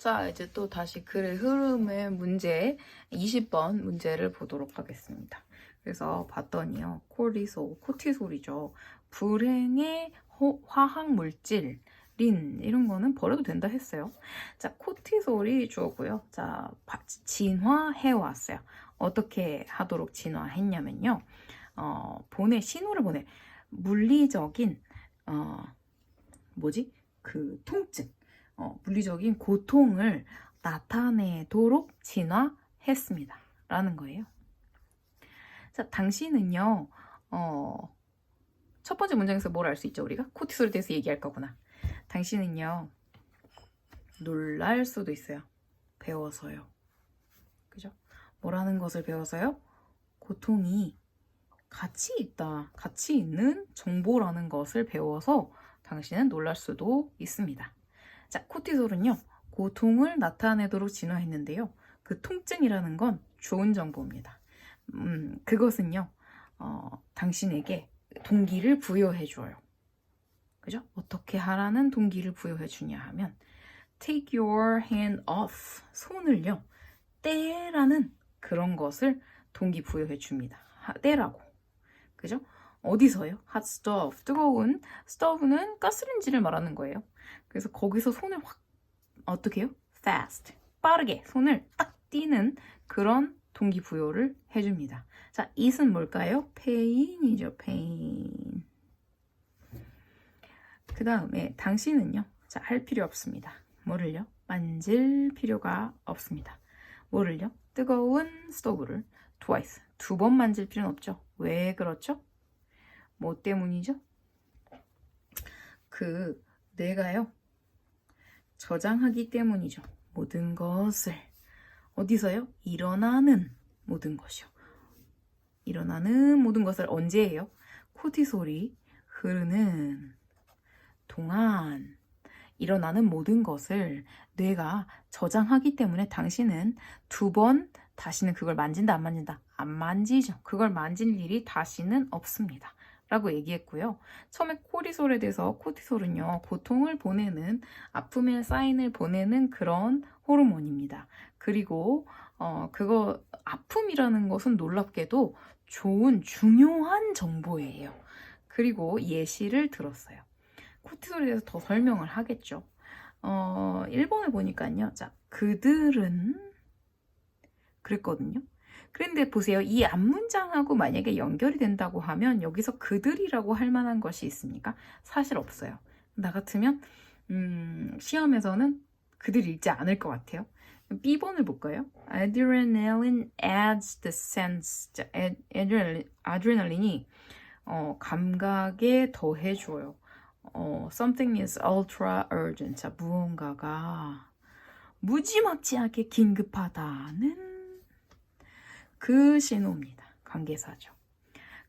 자, 이제 또 다시 글의 흐름의 문제 20번 문제를 보도록 하겠습니다. 그래서 봤더니요. 코티솔이죠. 불행의 화학 물질, 린 이런 거는 버려도 된다 했어요. 자, 코티솔이 주었고요. 자, 진화해 왔어요. 어떻게 하도록 진화했냐면요. 신호를 보내. 물리적인 통증. 물리적인 고통을 나타내도록 진화했습니다. 라는 거예요. 자, 당신은요, 첫 번째 문장에서 뭘 알 수 있죠, 우리가? 코티솔에 대해서 얘기할 거구나. 당신은요, 놀랄 수도 있어요. 배워서요. 그죠? 뭐라는 것을 배워서요? 고통이 가치 있다. 가치 있는 정보라는 것을 배워서 당신은 놀랄 수도 있습니다. 자, 코티솔은요, 고통을 나타내도록 진화했는데요. 그 통증이라는 건 좋은 정보입니다. 그것은요, 당신에게 동기를 부여해줘요. 그죠? 어떻게 하라는 동기를 부여해주냐 하면, take your hand off. 손을요, 떼라는 그런 것을 동기 부여해줍니다. 떼라고. 그죠? 어디서요? hot stove. 뜨거운 스토브는 가스레인지를 말하는 거예요. 그래서 거기서 손을 확 어떻게 해요? fast. 빠르게 손을 딱 띄는 그런 동기부여를 해줍니다. 자, it은 뭘까요? pain이죠. pain. 그 다음에 당신은요. 자, 할 필요 없습니다. 뭐를요? 만질 필요가 없습니다. 뭐를요? 뜨거운 스토브를 twice. 2번 만질 필요는 없죠. 왜 그렇죠? 뭐 때문이죠? 내가요. 저장하기 때문이죠. 모든 것을. 어디서요? 일어나는 모든 것이요. 일어나는 모든 것을 언제 해요? 코티솔이 흐르는 동안 일어나는 모든 것을 뇌가 저장하기 때문에 당신은 2번 다시는 그걸 만진다 안 만진다? 안 만지죠. 그걸 만질 일이 다시는 없습니다. 라고 얘기했고요. 처음에 코티솔에 대해서 코티솔은요. 고통을 보내는 아픔의 사인을 보내는 그런 호르몬입니다. 그리고 아픔이라는 것은 놀랍게도 좋은 중요한 정보예요. 그리고 예시를 들었어요. 코티솔에 대해서 더 설명을 하겠죠. 1번을 보니까요. 자, 그들은 그랬거든요. 그런데 보세요. 이 앞문장하고 만약에 연결이 된다고 하면 여기서 그들이라고 할 만한 것이 있습니까? 사실 없어요. 나 같으면 시험에서는 그들이 읽지 않을 것 같아요. B번을 볼까요? Adrenaline adds the sense. 아드레날린이 감각에 더해줘요. Something is ultra urgent. 자, 무언가가 무지막지하게 긴급하다는 그 신호입니다. 관계사죠.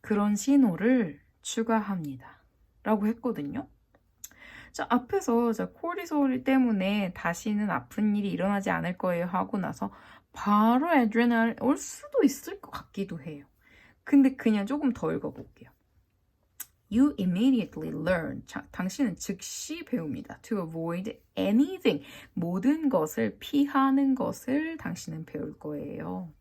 그런 신호를 추가합니다. 라고 했거든요. 자, 앞에서 코티솔 때문에 다시는 아픈 일이 일어나지 않을 거예요 하고 나서 바로 애드레날린 올 수도 있을 것 같기도 해요. 근데 그냥 조금 더 읽어볼게요. You immediately learn. 자, 당신은 즉시 배웁니다. To avoid anything. 모든 것을 피하는 것을 당신은 배울 거예요.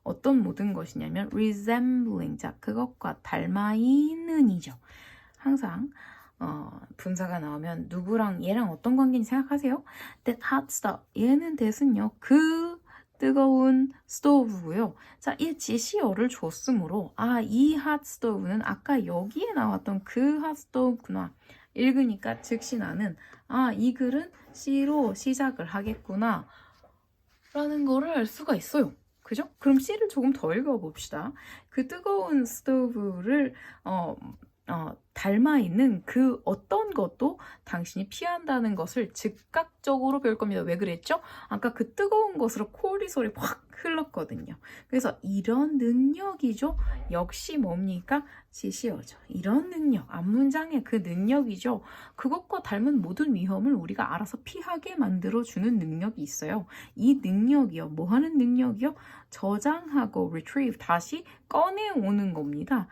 어떤 모든 것이냐면 resembling. 자, 그것과 닮아 있는이죠. 항상 분사가 나오면 누구랑 얘랑 어떤 관계인지 생각하세요? That hot stove. 얘는 that은요. 그 뜨거운 스토브고요. 자, 이 제시어를 줬으므로 이 hot stove는 아까 여기에 나왔던 그 hot stove구나. 읽으니까 즉시 나는 이 글은 C로 시작을 하겠구나 라는 거를 알 수가 있어요. 그죠? 그럼 C를 조금 더 읽어봅시다. 그 뜨거운 스토브를 닮아 있는 그 어떤 것도 당신이 피한다는 것을 즉각적으로 배울 겁니다. 왜 그랬죠? 아까 그 뜨거운 것으로 코티솔이 확 흘렀거든요. 그래서 이런 능력이죠. 역시 뭡니까? 제시어죠. 이런 능력, 앞문장의 그 능력이죠. 그것과 닮은 모든 위험을 우리가 알아서 피하게 만들어주는 능력이 있어요. 이 능력이요. 뭐 하는 능력이요? 저장하고 retrieve, 다시 꺼내오는 겁니다.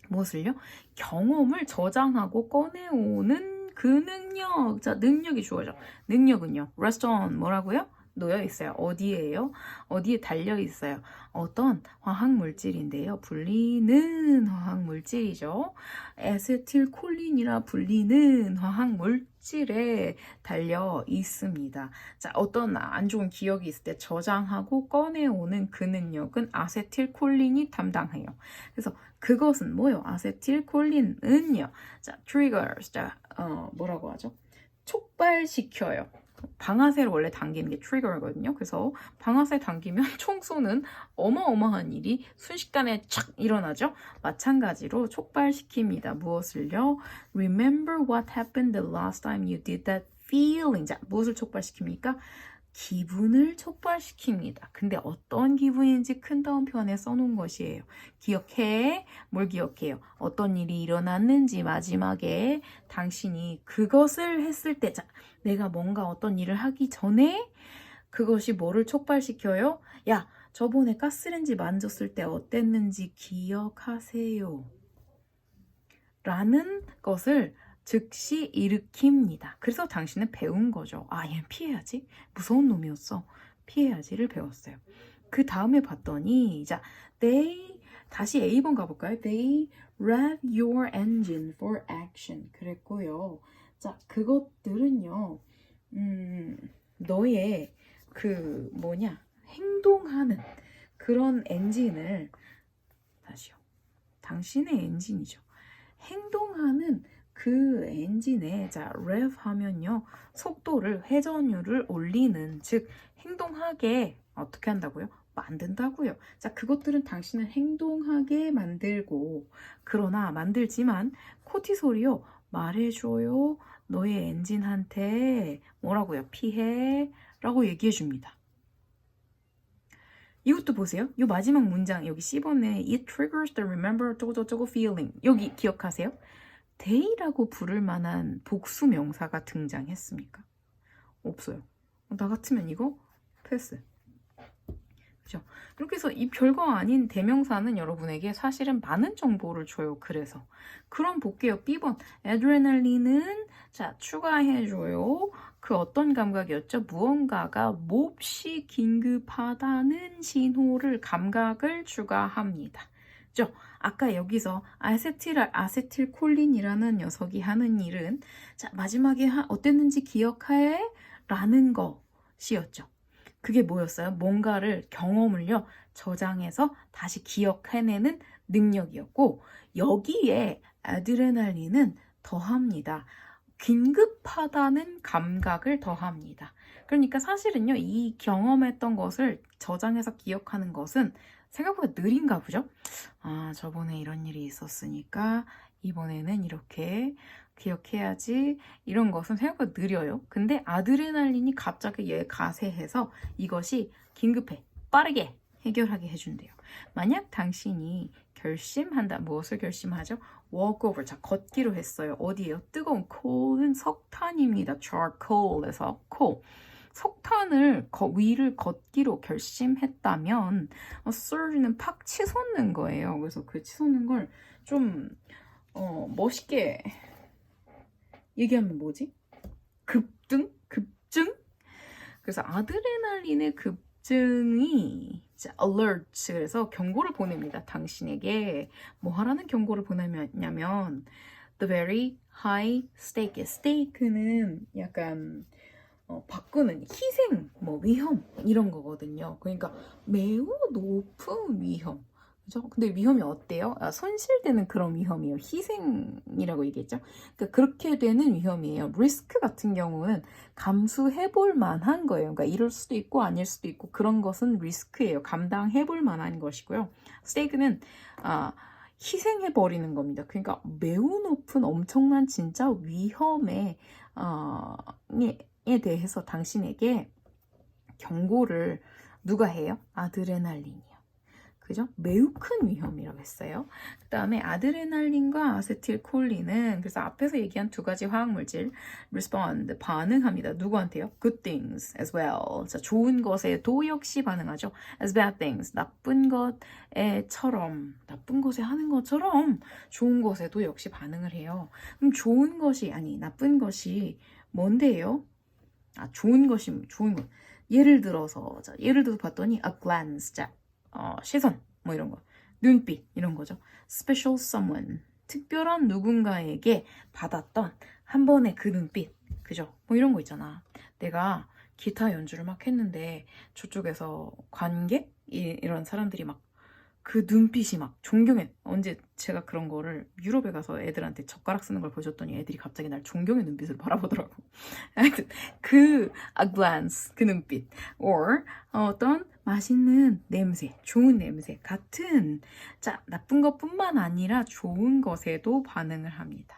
무엇을요? 경험을 저장하고 꺼내오는 그 능력. 자, 능력이 주어져. 능력은요. rest on 뭐라고요? 놓여 있어요. 어디에요? 어디에 달려 있어요? 어떤 화학 물질인데요. 불리는 화학 물질이죠. 에세틸콜린이라 불리는 화학 물질에 달려 있습니다. 자, 어떤 안 좋은 기억이 있을 때 저장하고 꺼내오는 그 능력은 아세틸콜린이 담당해요. 그래서 그것은 뭐요? 아세틸콜린은요. 자, triggers. 자, 뭐라고 하죠? 촉발시켜요. 방아쇠를 원래 당기는 게 트리거거든요. 그래서 방아쇠 당기면 총 쏘는 어마어마한 일이 순식간에 착 일어나죠. 마찬가지로 촉발시킵니다. 무엇을요? Remember what happened the last time you did that feeling. 자, 무엇을 촉발시킵니까? 기분을 촉발시킵니다. 근데 어떤 기분인지 큰 따옴표안에 써놓은 것이에요. 기억해? 뭘 기억해요? 어떤 일이 일어났는지 마지막에 당신이 그것을 했을 때, 자, 내가 뭔가 어떤 일을 하기 전에 그것이 뭐를 촉발시켜요? 야, 저번에 가스레인지 만졌을 때 어땠는지 기억하세요. 라는 것을 즉시 일으킵니다. 그래서 당신은 배운 거죠. 아, 얘는 피해야지. 무서운 놈이었어. 피해야지를 배웠어요. 그 다음에 봤더니 자, they 다시 A번 가볼까요? They rev your engine for action. 그랬고요. 자, 그것들은요. 너의 그 행동하는 그런 엔진을 다시요. 당신의 엔진이죠. 행동하는 그 엔진에 자 rev 하면요 속도를 회전율을 올리는 즉 행동하게 어떻게 한다고요? 만든다고요. 자 그것들은 당신을 행동하게 만들고 그러나 만들지만 코티솔이요 말해줘요 너의 엔진한테 뭐라고요? 피해 라고 얘기해 줍니다. 이것도 보세요. 이 마지막 문장 여기 C번에 It triggers the remember 저거 feeling 여기 기억하세요? day라고 부를 만한 복수 명사가 등장했습니까? 없어요. 나 같으면 이거 패스. 그죠? 이렇게 해서 이 별거 아닌 대명사는 여러분에게 사실은 많은 정보를 줘요. 그래서 그럼 볼게요. B번 아드레날린은 자 추가해줘요. 그 어떤 감각이었죠? 무언가가 몹시 긴급하다는 신호를 감각을 추가합니다. 그죠? 아까 여기서 아세틸콜린이라는 녀석이 하는 일은 자 마지막에 어땠는지 기억해? 라는 것이었죠. 그게 뭐였어요? 뭔가를 경험을요 저장해서 다시 기억해내는 능력이었고 여기에 아드레날린은 더합니다. 긴급하다는 감각을 더합니다. 그러니까 사실은요 이 경험했던 것을 저장해서 기억하는 것은 생각보다 느린가 보죠? 아 저번에 이런 일이 있었으니까 이번에는 이렇게 기억해야지 이런 것은 생각보다 느려요. 근데 아드레날린이 갑자기 얘 가세해서 이것이 긴급해 빠르게 해결하게 해준대요. 만약 당신이 결심한다. 무엇을 결심하죠? walk over. 자, 걷기로 했어요. 어디예요? 뜨거운 coal은 석탄입니다. charcoal에서 coal. 석탄을 위를 걷기로 결심했다면 surge는 팍 치솟는 거예요. 그래서 그 치솟는 걸 좀 멋있게 얘기하면 뭐지? 급등? 급증? 그래서 아드레날린의 급증이 alert 그래서 경고를 보냅니다. 당신에게 뭐 하라는 경고를 보내냐면 the very high stake. stake는 약간 바꾸는 희생, 뭐 위험 이런 거거든요. 그러니까 매우 높은 위험. 그죠? 근데 위험이 어때요? 손실되는 그런 위험이에요. 희생이라고 얘기했죠. 그러니까 그렇게 되는 위험이에요. 리스크 같은 경우는 감수해 볼 만한 거예요. 그러니까 이럴 수도 있고 아닐 수도 있고 그런 것은 리스크예요. 감당해 볼 만한 것이고요. 스테이크는 희생해 버리는 겁니다. 그러니까 매우 높은 엄청난 진짜 위험에 대해서 당신에게 경고를 누가 해요? 아드레날린이요. 그죠? 매우 큰 위험이라고 했어요. 그 다음에 아드레날린과 아세틸콜린은 그래서 앞에서 얘기한 두 가지 화학물질 respond, 반응합니다. 누구한테요? good things as well. 자, 좋은 것에도 역시 반응하죠. as bad things, 나쁜 것에처럼, 나쁜 것에 하는 것처럼 좋은 것에도 역시 반응을 해요. 그럼 좋은 것이, 아니 나쁜 것이 뭔데요? 아, 좋은 것이, 좋은 것. 예를 들어서 봤더니 a glance, 자, 시선, 뭐 이런 거, 눈빛 이런 거죠. special someone, 특별한 누군가에게 받았던 한 번의 그 눈빛, 그죠? 뭐 이런 거 있잖아. 내가 기타 연주를 막 했는데 저쪽에서 관객 이런 사람들이 막 그 눈빛이 막 존경해. 언제 제가 그런 거를 유럽에 가서 애들한테 젓가락 쓰는 걸 보여줬더니 애들이 갑자기 날 존경의 눈빛으로 바라보더라고. 하여튼 그 a glance, 그 눈빛, or 어떤 맛있는 냄새, 좋은 냄새 같은, 자, 나쁜 것뿐만 아니라 좋은 것에도 반응을 합니다.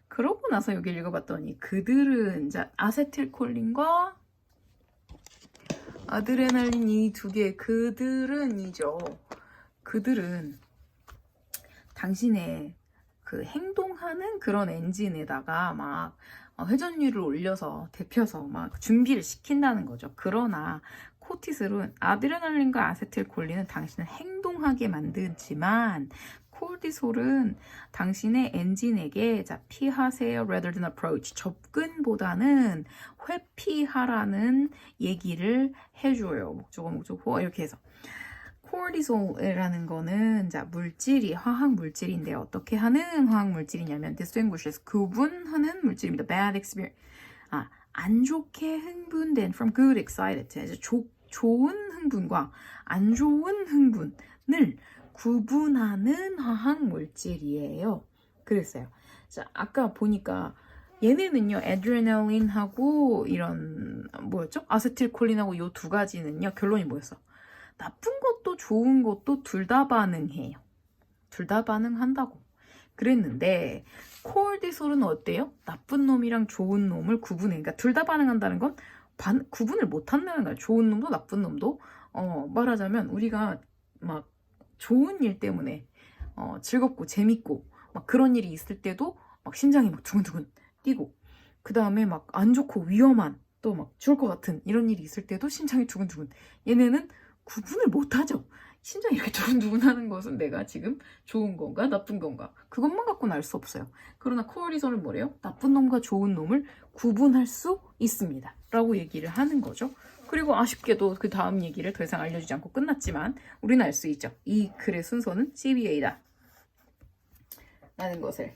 그러고 나서 여기 읽어봤더니 그들은, 자, 아세틸콜린과 아드레날린 이 두 개, 그들은이죠. 그들은 당신의 그 행동하는 그런 엔진에다가 막 회전율을 올려서 데펴서 막 준비를 시킨다는 거죠. 그러나 코티솔은, 아드레날린과 아세틸콜린은 당신을 행동하게 만들지만 코르티솔은 당신의 엔진에게, 자, 피하세요 rather than approach, 접근보다는 회피하라는 얘기를 해줘요. 목적어 이렇게 해서 코르티솔이라는 거는, 자, 물질이 화학 물질인데 어떻게 하는 화학 물질이냐면 distinguishes, 구분하는 물질입니다. bad experience, 안 좋게 흥분된 from good excited, 좋은 흥분과 안 좋은 흥분을 구분하는 화학 물질이에요. 그랬어요. 자, 아까 보니까 얘네는요, 아드레날린하고 이런 뭐였죠? 아세틸콜린하고 요 두 가지는요, 결론이 뭐였어? 나쁜 것도 좋은 것도 둘 다 반응해요. 둘 다 반응한다고 그랬는데 코르티솔은 어때요? 나쁜 놈이랑 좋은 놈을 구분해. 그러니까 둘 다 반응한다는 건 구분을 못한다는 거야. 좋은 놈도 나쁜 놈도. 말하자면 우리가 막 좋은 일 때문에 즐겁고 재밌고 막 그런 일이 있을 때도 막 심장이 막 두근두근 뛰고, 그 다음에 막 안 좋고 위험한, 또 막 죽을 것 같은 이런 일이 있을 때도 심장이 두근두근. 얘네는 구분을 못하죠. 심장이 이렇게 두근두근하는 것은 내가 지금 좋은 건가 나쁜 건가, 그것만 갖고는 알 수 없어요. 그러나 코르티솔은 뭐래요? 나쁜 놈과 좋은 놈을 구분할 수 있습니다 라고 얘기를 하는 거죠. 그리고 아쉽게도 그 다음 얘기를 더 이상 알려주지 않고 끝났지만 우리는 알 수 있죠. 이 글의 순서는 CBA다 라는 것을.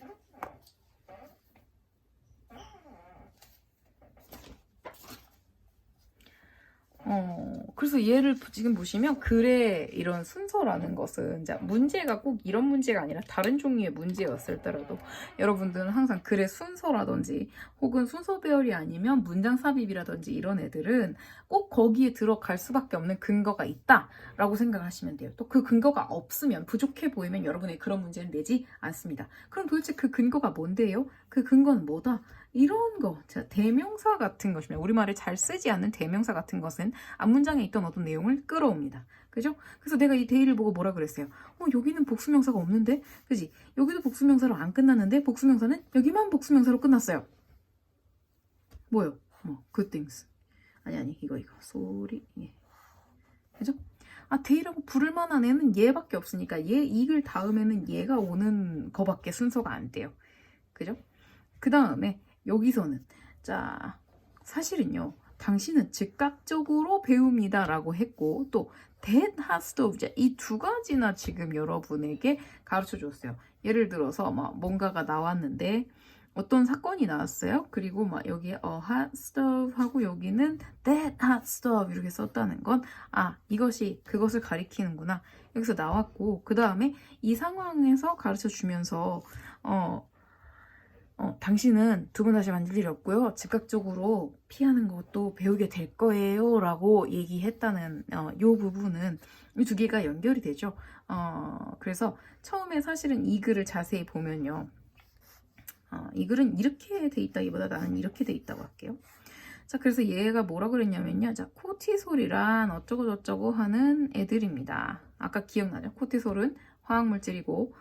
그래서 얘를 지금 보시면 글의 이런 순서라는 것은, 자, 문제가 꼭 이런 문제가 아니라 다른 종류의 문제였을더라도 여러분들은 항상 글의 순서라든지 혹은 순서 배열이 아니면 문장 삽입이라든지 이런 애들은 꼭 거기에 들어갈 수밖에 없는 근거가 있다라고 생각하시면 돼요. 또 그 근거가 없으면, 부족해 보이면 여러분의 그런 문제는 내지 않습니다. 그럼 도대체 그 근거가 뭔데요? 그 근거는 뭐다? 이런 거, 자, 대명사 같은 것이면, 우리말을 잘 쓰지 않는 대명사 같은 것은 앞문장에 있던 어떤 내용을 끌어옵니다. 그죠? 그래서 내가 이 데이를 보고 뭐라 그랬어요? 여기는 복수명사가 없는데? 그지? 여기도 복수명사로 안 끝났는데 복수명사는 여기만 복수명사로 끝났어요. 뭐요? good things. 아니, 이거. sorry. 예. 그죠? 데이라고 부를 만한 애는 얘밖에 없으니까 이글 다음에는 얘가 오는 거밖에 순서가 안 돼요. 그죠? 그 다음에 여기서는, 자, 사실은요, 당신은 즉각적으로 배웁니다 라고 했고, 또 that has to, 이 두 가지나 지금 여러분에게 가르쳐 줬어요. 예를 들어서 막 뭔가가 나왔는데 어떤 사건이 나왔어요. 그리고 막 여기에 hot stuff 하고 여기는 that hot stuff 이렇게 썼다는 건, 이것이 그것을 가리키는구나. 여기서 나왔고, 그 다음에 이 상황에서 가르쳐 주면서 당신은 두 번 다시 만질 일이 없고요. 즉각적으로 피하는 것도 배우게 될 거예요 라고 얘기했다는 요 부분은 이 두 개가 연결이 되죠. 그래서 처음에 사실은 이 글을 자세히 보면요. 이 글은 이렇게 돼 있다기보다 나는 이렇게 돼 있다고 할게요. 자, 그래서 얘가 뭐라 그랬냐면요. 자, 코티솔이란 어쩌고저쩌고 하는 애들입니다. 아까 기억나죠? 코티솔은 화학물질이고,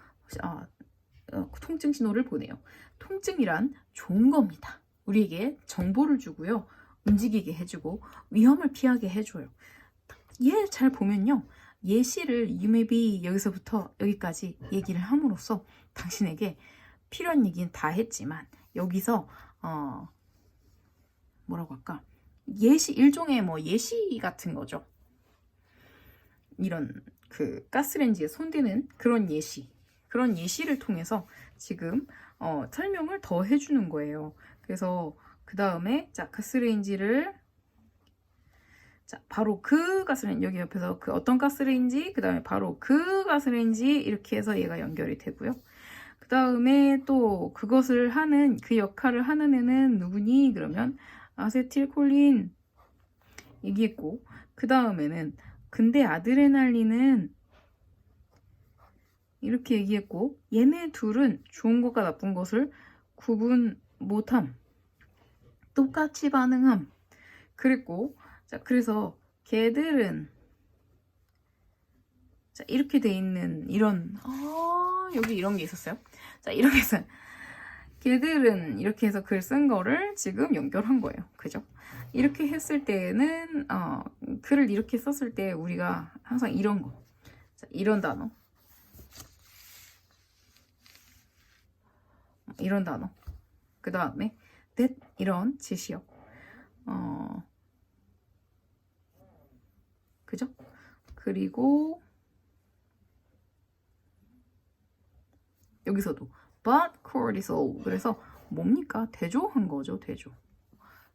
통증 신호를 보내요. 통증이란 좋은 겁니다. 우리에게 정보를 주고요. 움직이게 해주고, 위험을 피하게 해줘요. 얘 잘 보면요. 예시를 you may be 여기서부터 여기까지 얘기를 함으로써 당신에게 필요한 얘기는 다 했지만, 여기서, 뭐라고 할까? 예시, 일종의 뭐 예시 같은 거죠. 이런 그 가스레인지에 손대는 그런 예시를 통해서 지금 설명을 더 해주는 거예요. 그래서 그 다음에 자, 가스레인지를 자, 바로 그 가스레인지, 여기 옆에서 그 어떤 가스레인지, 그 다음에 바로 그 가스레인지, 이렇게 해서 얘가 연결이 되고요. 그 다음에 또 그것을 하는, 그 역할을 하는 애는 누구니? 그러면 아세틸콜린 얘기했고, 그 다음에는 근데 아드레날린은 이렇게 얘기했고, 얘네 둘은 좋은 것과 나쁜 것을 구분 못함, 똑같이 반응함. 그랬고, 자, 그래서 걔들은 자, 이렇게 돼 있는 이런 여기 이런 게 있었어요. 자, 이렇게 해서 걔들은 이렇게 해서 글 쓴 거를 지금 연결한 거예요. 그죠? 이렇게 했을 때는 글을 이렇게 썼을 때 우리가 항상 이런 거, 자, 이런 단어, 그 다음에 that 이런 지시어, 그죠? 그리고 여기서도 but cortisol, 그래서 뭡니까? 대조한 거죠. 대조.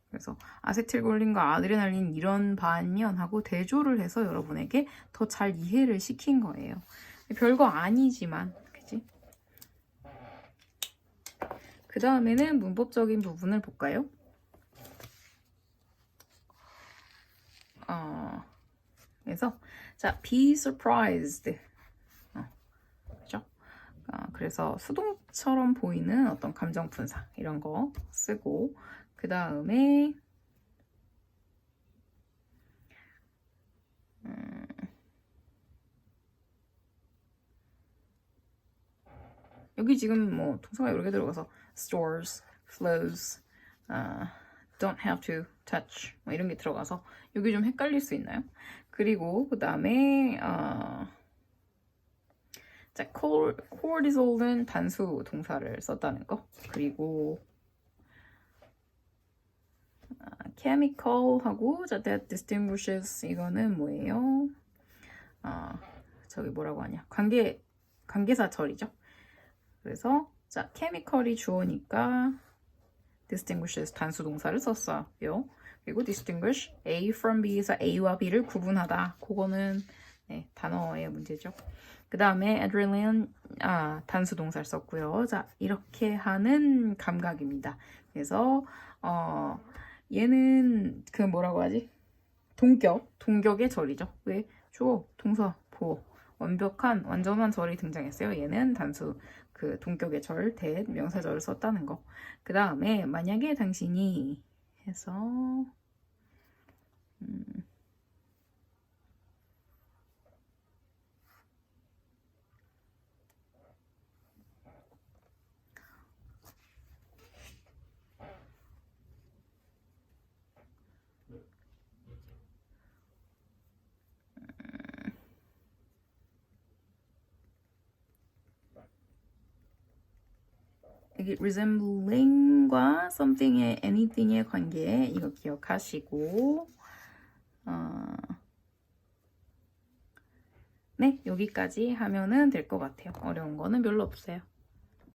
그래서 아세틸콜린과 아드레날린 이런 반면하고 대조를 해서 여러분에게 더 잘 이해를 시킨 거예요. 별거 아니지만, 그치? 그 다음에는 문법적인 부분을 볼까요? 그래서 자, be surprised. 그죠? 그래서 수동처럼 보이는 어떤 감정 분사 이런 거 쓰고, 그 다음에 여기 지금 뭐 동사가 여러 개 들어가서 stores, flows, don't have to touch 뭐 이런 게 들어가서 여기 좀 헷갈릴 수 있나요? 그리고 그 다음에 자, cortisol은 단수 동사를 썼다는 거. 그리고 chemical하고 자, that distinguishes 이거는 뭐예요? 저기 뭐라고 하냐? 관계사절이죠. 그래서 자, chemical이 주어니까 distinguishes 단수 동사를 썼어요. 그리고 distinguish A from B에서 A와 B를 구분하다. 그거는 네, 단어의 문제죠. 그 다음에 adrenaline 단수 동사를 썼고요. 자, 이렇게 하는 감각입니다. 그래서 얘는 그 뭐라고 하지? 동격의 절이죠. 왜? 주어, 동사, 보어. 완전한 절이 등장했어요. 얘는 단수 그 동격의 절, 명사절을 썼다는 거. 그 다음에 만약에 당신이 해서 여기 resembling과 something의 anything의 관계 이거 기억하시고 네, 여기까지 하면은 될 것 같아요. 어려운 거는 별로 없어요.